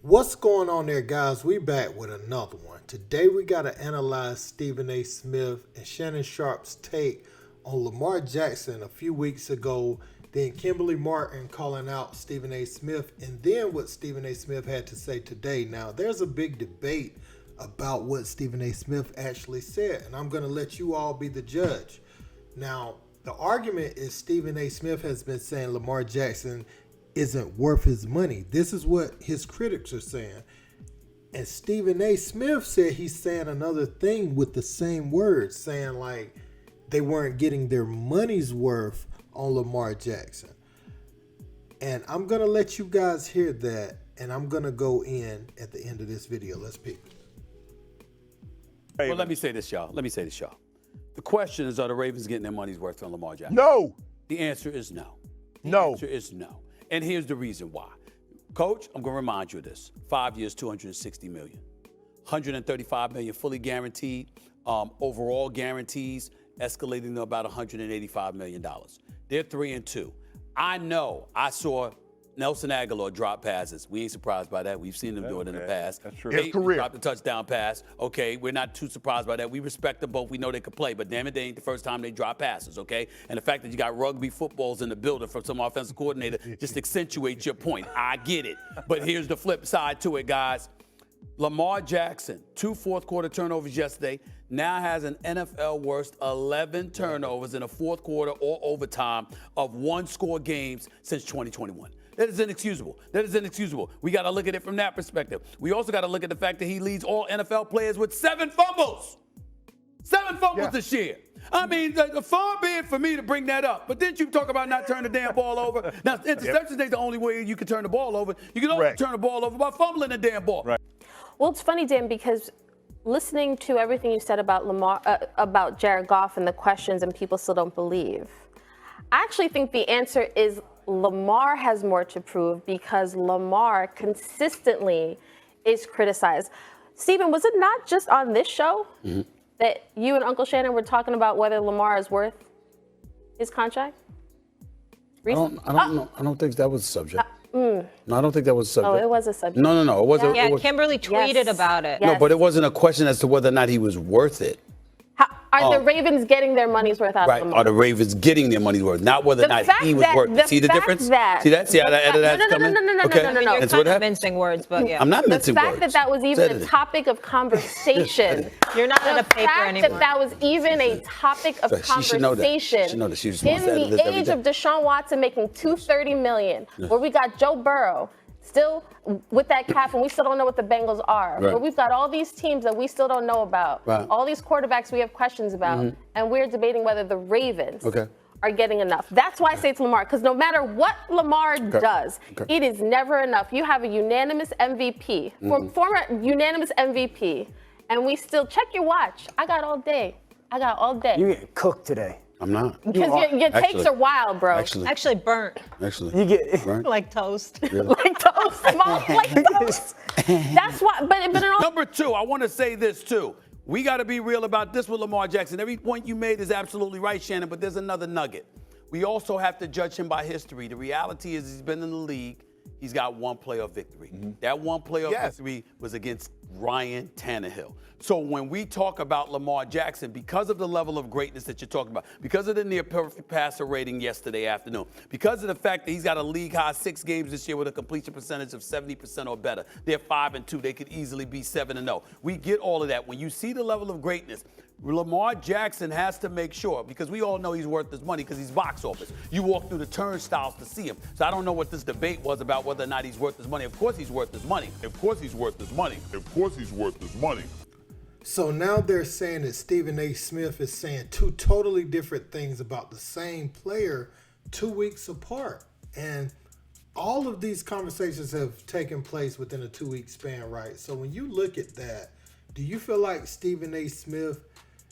What's going on there, guys? We back with another one. Today we got to analyze Stephen A. Smith and Shannon Sharp's take on Lamar Jackson a few weeks ago, then Kimberly Martin calling out Stephen A. Smith, and then what Stephen A. Smith had to say today. Now, there's a big debate about what Stephen A. Smith actually said, and I'm going to let you all be the judge. Now, the argument is Stephen A. Smith has been saying Lamar Jackson isn't worth his money. This is what his critics are saying. And Stephen A. Smith said he's saying another thing with the same words, saying like they weren't getting their money's worth on Lamar Jackson. And I'm going to let you guys hear that, and I'm going to go in at the end of this video. Let's pick. Well, let me say this, y'all. The question is, are the Ravens getting their money's worth on Lamar Jackson? No. The answer is no. The No. answer is no. And here's the reason why. Coach, I'm going to remind you of this. 5 years, $260 million. $135 million fully guaranteed. Overall guarantees escalating to about $185 million. They're 3-2. I saw Nelson Aguilar drop passes. We ain't surprised by that. We've seen them do it in the past. That's true. His career. Dropped the touchdown pass. Okay, we're not too surprised by that. We respect them both. We know they could play, but damn it, they ain't the first time they drop passes, okay? And the fact that you got rugby footballs in the building from some offensive coordinator just accentuates your point. I get it. But here's the flip side to it, guys. Lamar Jackson, 2 fourth-quarter turnovers yesterday, now has an NFL worst 11 turnovers in a fourth quarter or overtime of one-score games since 2021. That is inexcusable. We got to look at it from that perspective. We also got to look at the fact that he leads all NFL players with 7 fumbles. 7 fumbles this year. I mean, far be it for me to bring that up. But didn't you talk about not turning the damn ball over? Now, interceptions ain't the only way you can turn the ball over. You can also turn the ball over by fumbling the damn ball. Right. Well, it's funny, Dan, because listening to everything you said about Lamar, about Jared Goff and the questions, and people still don't believe. I actually think the answer is Lamar has more to prove because Lamar consistently is criticized. Stephen, was it not just on this show that you and Uncle Shannon were talking about whether Lamar is worth his contract? I don't think that was the subject. No, I don't think that was the subject. Oh, it was a subject. No, it wasn't. Yeah, it was, Kimberly tweeted about it. No, but it wasn't a question as to whether or not he was worth it. Are the Ravens getting their money's worth out of Lamar? Are the Ravens getting their money's worth? Not whether or not he was worth it. See the difference? See that? See how that's coming? No. Okay. You're kind of mincing words, but yeah. I'm not mincing words. The fact that was even a topic of conversation. You're not in a paper anymore. The fact that was even a topic of conversation. She should know that. She should know that. She was in the age of Deshaun Watson making $230 million, where we got Joe Burrow still with that calf, and we still don't know what the Bengals are. Right. But we've got all these teams that we still don't know about. Right. All these quarterbacks we have questions about, and we're debating whether the Ravens are getting enough. That's why I say it's Lamar, because no matter what Lamar does, it is never enough. You have a unanimous MVP, former unanimous MVP, and we still, check your watch. I got all day. You get cooked today. I'm not. Because your takes are wild, bro. Actually burnt. You get burnt? Like toast. Really? Like toast, small, like toast. That's why, but in all. Number 2, I want to say this too. We got to be real about this with Lamar Jackson. Every point you made is absolutely right, Shannon, but there's another nugget. We also have to judge him by history. The reality is he's been in the league. He's got 1 playoff victory. That 1 playoff victory was against Ryan Tannehill. So when we talk about Lamar Jackson, because of the level of greatness that you're talking about, because of the near perfect passer rating yesterday afternoon, because of the fact that he's got a league high 6 games this year with a completion percentage of 70% or better, they're 5-2. They could easily be 7-0. We get all of that. When you see the level of greatness, Lamar Jackson has to make sure, because we all know he's worth his money because he's box office. You walk through the turnstiles to see him. So I don't know what this debate was about whether or not he's worth his money. Of course he's worth his money. So now they're saying that Stephen A. Smith is saying 2 totally different things about the same player 2 weeks apart. And all of these conversations have taken place within a 2-week span, right? So when you look at that, do you feel like Stephen A. Smith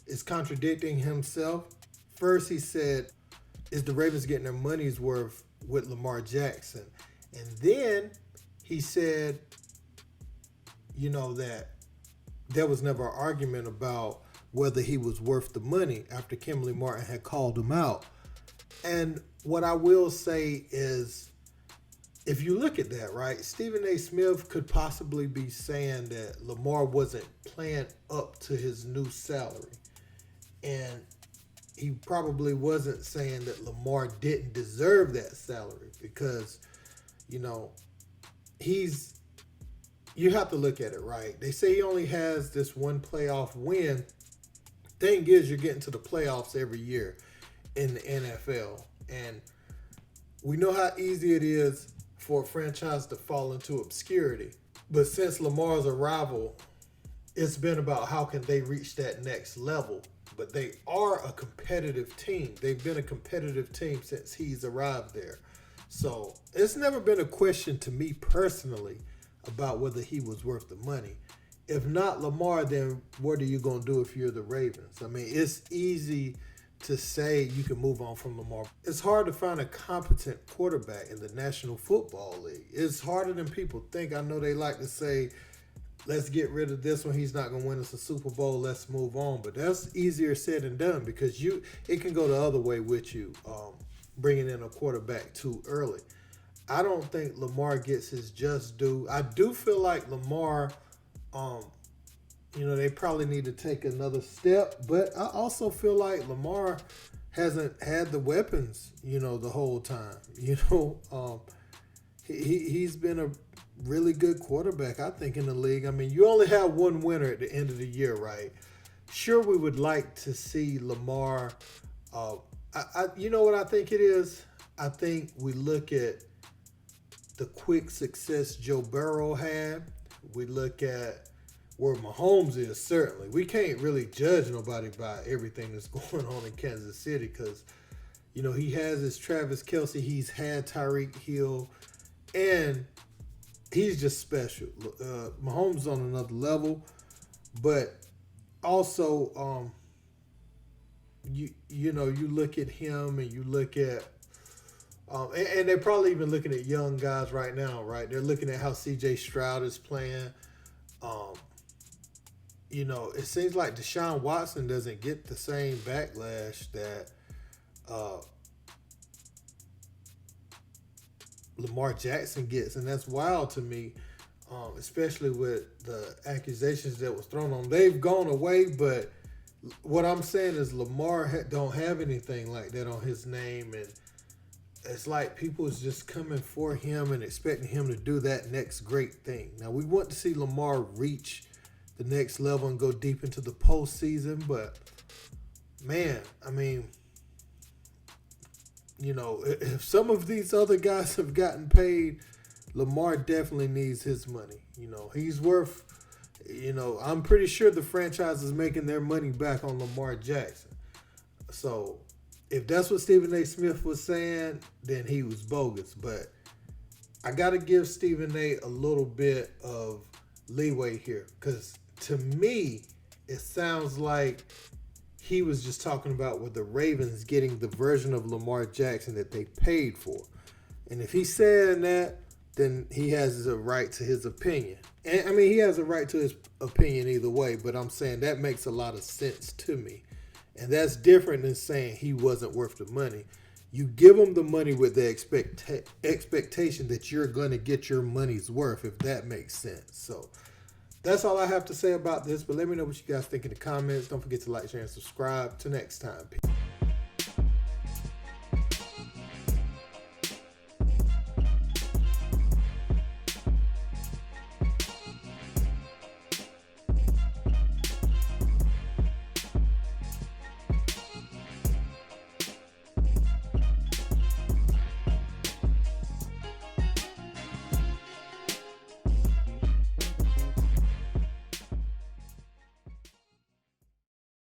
is contradicting himself? First, he said, is the Ravens getting their money's worth with Lamar Jackson? And then he said, that there was never an argument about whether he was worth the money after Kimberly Martin had called him out. And what I will say is if you look at that, right, Stephen A. Smith could possibly be saying that Lamar wasn't playing up to his new salary. And he probably wasn't saying that Lamar didn't deserve that salary because, you know, you have to look at it, right? They say he only has this one playoff win. Thing is, you're getting to the playoffs every year in the NFL. And we know how easy it is for a franchise to fall into obscurity. But since Lamar's arrival, it's been about how can they reach that next level. But they are a competitive team. They've been a competitive team since he's arrived there. So it's never been a question to me personally about whether he was worth the money. If not Lamar, then what are you going to do if you're the Ravens? I mean, it's easy to say you can move on from Lamar. It's hard to find a competent quarterback in the National Football League. It's harder than people think. I know they like to say, let's get rid of this one. He's not going to win us a Super Bowl. Let's move on. But that's easier said than done because it can go the other way with you, bringing in a quarterback too early. I don't think Lamar gets his just due. I do feel like Lamar, they probably need to take another step. But I also feel like Lamar hasn't had the weapons, the whole time. He's been a really good quarterback, I think, in the league. I mean, you only have one winner at the end of the year, right? Sure, we would like to see Lamar. You know what I think it is? I think we look at the quick success Joe Burrow had. We look at where Mahomes is, certainly. We can't really judge nobody by everything that's going on in Kansas City because, he has his Travis Kelce. He's had Tyreek Hill. And he's just special. Mahomes on another level. But also, you look at him and you look at and they're probably even looking at young guys right now, right? They're looking at how C.J. Stroud is playing. It seems like Deshaun Watson doesn't get the same backlash that Lamar Jackson gets, and that's wild to me, especially with the accusations that was thrown on. They've gone away, but what I'm saying is Lamar don't have anything like that on his name, and it's like people is just coming for him and expecting him to do that next great thing. Now, we want to see Lamar reach the next level and go deep into the postseason, but, man, I mean, if some of these other guys have gotten paid, Lamar definitely needs his money. He's worth, I'm pretty sure the franchise is making their money back on Lamar Jackson. So if that's what Stephen A. Smith was saying, then he was bogus. But I got to give Stephen A. a little bit of leeway here because to me, it sounds like he was just talking about with the Ravens getting the version of Lamar Jackson that they paid for. And if he's saying that, then he has a right to his opinion. And I mean, he has a right to his opinion either way, but I'm saying that makes a lot of sense to me. And that's different than saying he wasn't worth the money. You give him the money with the expectation that you're going to get your money's worth, if that makes sense. So that's all I have to say about this, but let me know what you guys think in the comments. Don't forget to like, share, and subscribe. Till next time. Peace.